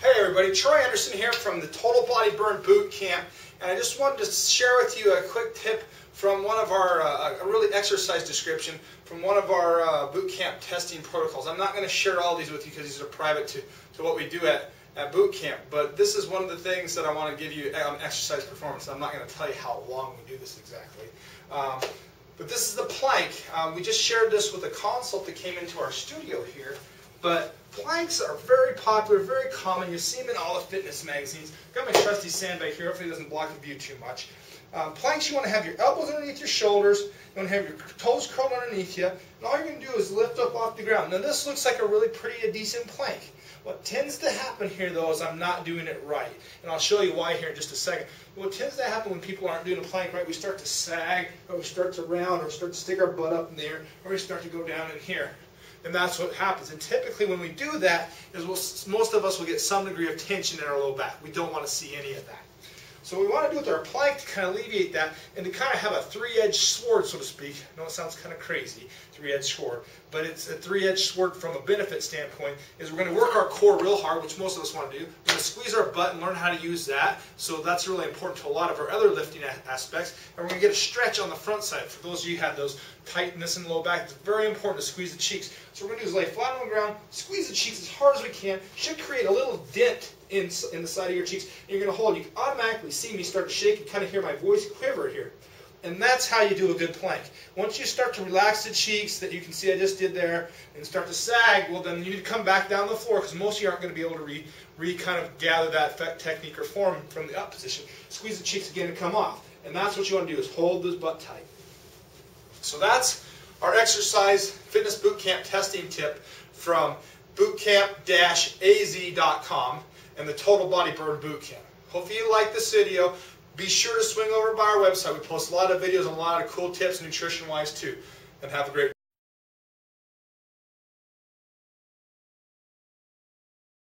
Hey everybody, Troy Anderson here from the Total Body Burn Boot Camp, and I just wanted to share with you a quick tip from one of our, a really exercise description from one of our boot camp testing protocols. I'm not going to share all these with you because these are private to what we do at boot camp, but this is one of the things that I want to give you on exercise performance. I'm not going to tell you how long we do this exactly. But this is the plank. We just shared this with a consult that came into our studio here. But planks are very popular, very common. You see them in all the fitness magazines. Got my trusty sandbag here. Hopefully it doesn't block the view too much. Planks, you want to have your elbows underneath your shoulders. You want to have your toes curled underneath you. And all you're going to do is lift up off the ground. Now this looks like a really pretty, decent plank. What tends to happen here, though, is I'm not doing it right. And I'll show you why here in just a second. What tends to happen when people aren't doing a plank right, we start to sag, or we start to round, or start to stick our butt up in there, or we start to go down in here. And that's what happens. And typically when we do that, most of us will get some degree of tension in our low back. We don't want to see any of that. So what we want to do with our plank to kind of alleviate that and to kind of have a three-edged sword, so to speak. I know it sounds kind of crazy, three-edged sword, but it's a three-edged sword from a benefit standpoint, is we're going to work our core real hard, which most of us want to do. We're going to squeeze our butt and learn how to use that. So that's really important to a lot of our other lifting aspects. And we're going to get a stretch on the front side. For those of you who have those tightness in the low back, it's very important to squeeze the cheeks. So what we're going to do is lay flat on the ground, squeeze the cheeks as hard as we can. Should create a little dent in the side of your cheeks. And you're going to hold. You can automatically see me start to shake and kind of hear my voice quiver here. And that's how you do a good plank. Once you start to relax the cheeks that you can see I just did there and start to sag, well then you need to come back down to the floor because most of you aren't going to be able to kind of gather that technique or form from the up position. Squeeze the cheeks again and come off. And that's what you want to do, is hold this butt tight. So that's our exercise fitness boot camp testing tip from bootcamp-az.com and the Total Body Burn Boot Camp. Hopefully you like this video. Be sure to swing over by our website. We post a lot of videos and a lot of cool tips nutrition-wise too. And have a great day.